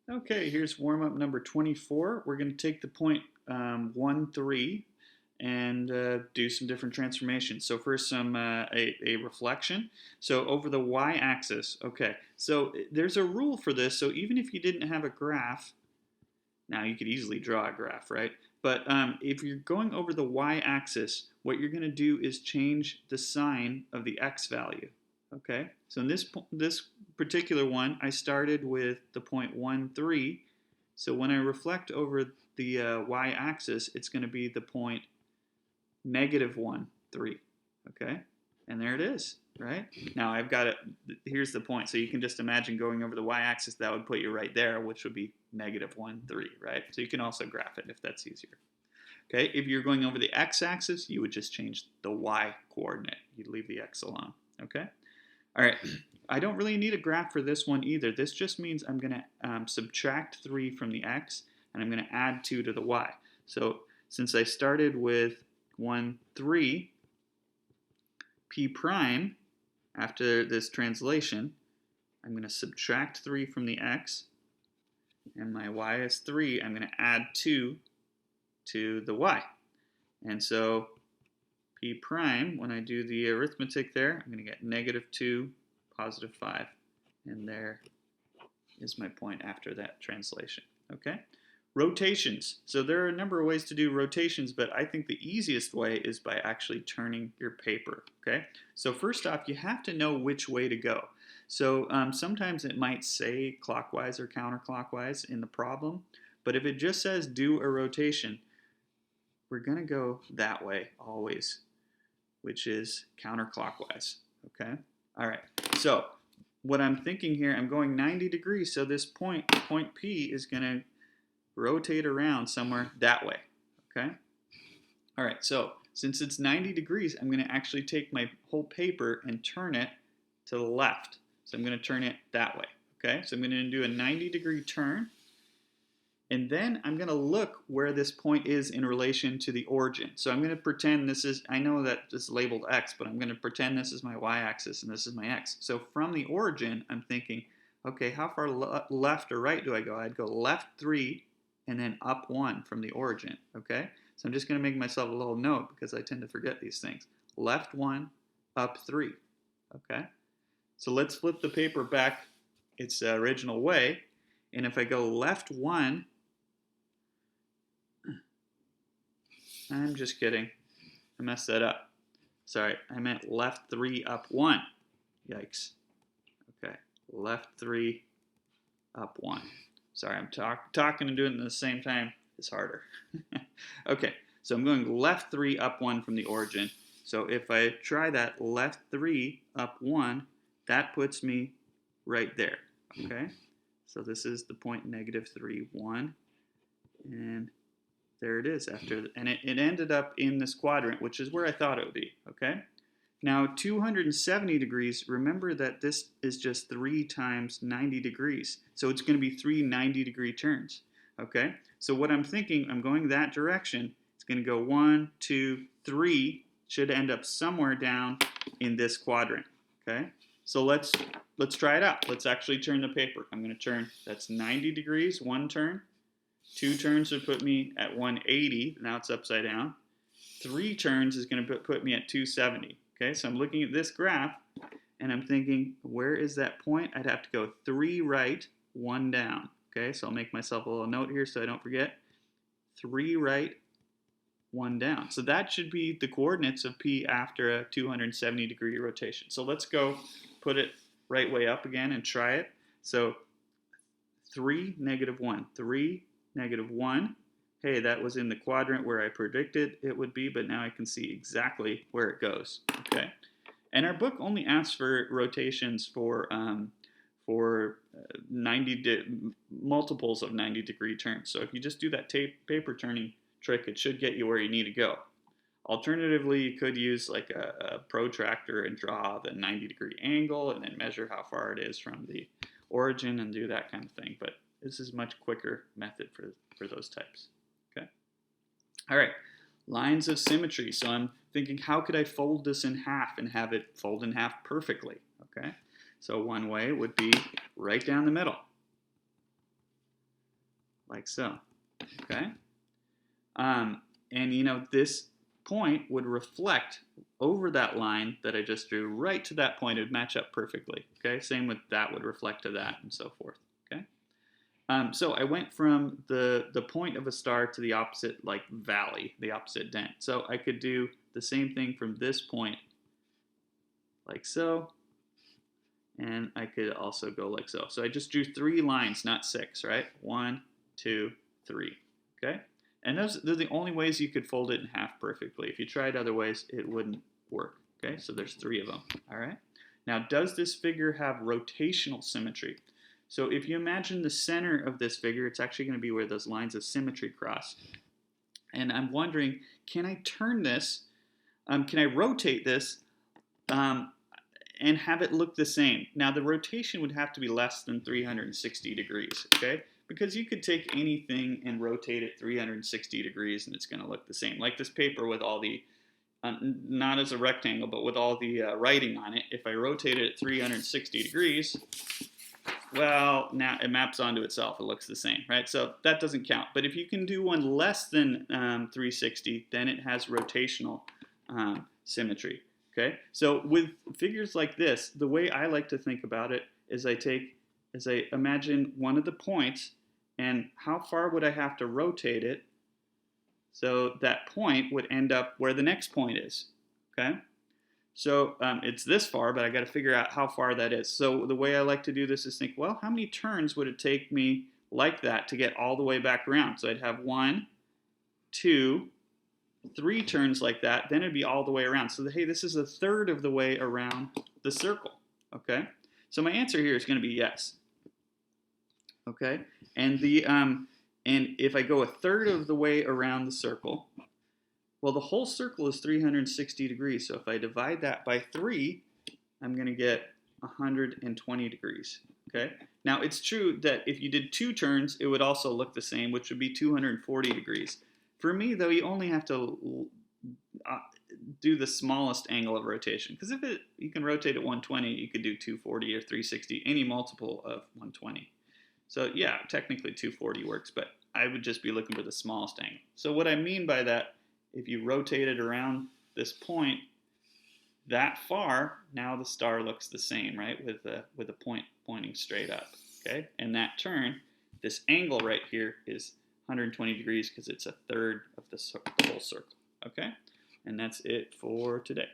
Okay, here's warm-up number 24. We're going to take the point 1, 3 and do some different transformations. So first a reflection. So over the y-axis, okay, so there's a rule for this. So even if you didn't have a graph, now you could easily draw a graph, right? But if you're going over the y-axis, what you're going to do is change the sign of the x value. Okay, so in this particular one, I started with the point 1, 3. So when I reflect over the y-axis, it's going to be the point -1, 3. Okay, and there it is, right? Now I've got it. Here's the point. So you can just imagine going over the y-axis. That would put you right there, which would be -1, 3, right? So you can also graph it if that's easier. Okay, if you're going over the x-axis, you would just change the y coordinate. You'd leave the x alone. Okay. All right, I don't really need a graph for this one either. This just means I'm going to subtract 3 from the x, and I'm going to add 2 to the y. So since I started with 1, 3, p prime, after this translation, I'm going to subtract 3 from the x, and my y is 3. I'm going to add 2 to the y. And so p prime, when I do the arithmetic there, I'm going to get -2, +5. And there is my point after that translation. Okay? Rotations. So there are a number of ways to do rotations, but I think the easiest way is by actually turning your paper. Okay? So first off, you have to know which way to go. So sometimes it might say clockwise or counterclockwise in the problem, but if it just says do a rotation, we're going to go that way always, which is counterclockwise. Okay? All right. So what I'm thinking here, I'm going 90 degrees, so this point P is going to rotate around somewhere that way. Okay? All right. So since it's 90 degrees, I'm going to actually take my whole paper and turn it to the left. So I'm going to turn it that way. Okay? So I'm going to do a 90-degree turn. And then I'm going to look where this point is in relation to the origin. So I'm going to pretend this is, I know that this is labeled x, but I'm going to pretend this is my y-axis and this is my x. So from the origin, I'm thinking, okay, how far left or right do I go? I'd go left 3 and then up 1 from the origin, okay? So I'm just going to make myself a little note because I tend to forget these things. Left 1, up 3, okay? So let's flip the paper back its original way. And if I go left 1, I'm just kidding. I messed that up. Sorry, I meant left 3, up 1. Yikes. Okay, left 3, up 1. Sorry, I'm talking and doing it at the same time. It's harder. Okay, so I'm going left 3, up 1 from the origin. So if I try that left 3, up 1, that puts me right there. Okay, so this is the point -3, 1. And there it is and it ended up in this quadrant, which is where I thought it would be, okay? Now, 270 degrees, remember that this is just 3 times 90 degrees. So it's going to be 3 90-degree turns, okay? So what I'm thinking, I'm going that direction. It's going to go 1, 2, 3, should end up somewhere down in this quadrant, okay? So let's try it out. Let's actually turn the paper. I'm going to turn, that's 90 degrees, 1 turn. 2 turns would put me at 180. Now it's upside down. 3 turns is going to put me at 270. Okay, so I'm looking at this graph, and I'm thinking, where is that point? I'd have to go 3 right, 1 down. Okay, so I'll make myself a little note here so I don't forget. 3 right, 1 down. So that should be the coordinates of P after a 270-degree rotation. So let's go put it right way up again and try it. So 3, -1. 3, -1. Hey, that was in the quadrant where I predicted it would be, but now I can see exactly where it goes. Okay, and our book only asks for rotations for multiples of 90-degree turns. So if you just do that paper turning trick, it should get you where you need to go. Alternatively, you could use like a protractor and draw the 90-degree angle and then measure how far it is from the origin and do that kind of thing. But this is a much quicker method for those types. Okay. All right. Lines of symmetry. So I'm thinking, how could I fold this in half and have it fold in half perfectly? Okay. So one way would be right down the middle. like so, okay? And you know, this point would reflect over that line that I just drew right to that point. It would match up perfectly, okay? Same with that would reflect to that and so forth, okay? So I went from the point of a star to the opposite like valley, the opposite dent. So I could do the same thing from this point like so, and I could also go like so. So I just drew 3 lines, not 6, right? 1, 2, 3, okay? And they're the only ways you could fold it in half perfectly. If you tried other ways, it wouldn't work, okay? So there's 3 of them, all right? Now, does this figure have rotational symmetry? So if you imagine the center of this figure, it's actually going to be where those lines of symmetry cross. And I'm wondering, can I turn this, can I rotate this and have it look the same? Now, the rotation would have to be less than 360 degrees, okay? Because you could take anything and rotate it 360 degrees and it's going to look the same. Like this paper with all the, not as a rectangle, but with all the writing on it. If I rotate it at 360 degrees, well, now it maps onto itself. It looks the same, right? So that doesn't count. But if you can do one less than 360, then it has rotational symmetry, okay? So with figures like this, the way I like to think about it is I imagine one of the points and how far would I have to rotate it so that point would end up where the next point is, okay? So it's this far, but I got to figure out how far that is. So the way I like to do this is think, well, how many turns would it take me like that to get all the way back around? So I'd have 1, 2, 3 turns like that, then it'd be all the way around. So hey, this is a third of the way around the circle, okay? So my answer here is going to be yes, okay? And if I go a third of the way around the circle, well, the whole circle is 360 degrees, so if I divide that by 3, I'm going to get 120 degrees, okay? Now, it's true that if you did 2 turns, it would also look the same, which would be 240 degrees. For me, though, you only have to do the smallest angle of rotation, because you can rotate at 120, you could do 240 or 360, any multiple of 120. So, yeah, technically 240 works, but I would just be looking for the smallest angle. So what I mean by that, if you rotate it around this point that far, now the star looks the same, right? With a point pointing straight up, okay? And that turn, this angle right here is 120 degrees because it's a third of the whole circle, okay? And that's it for today.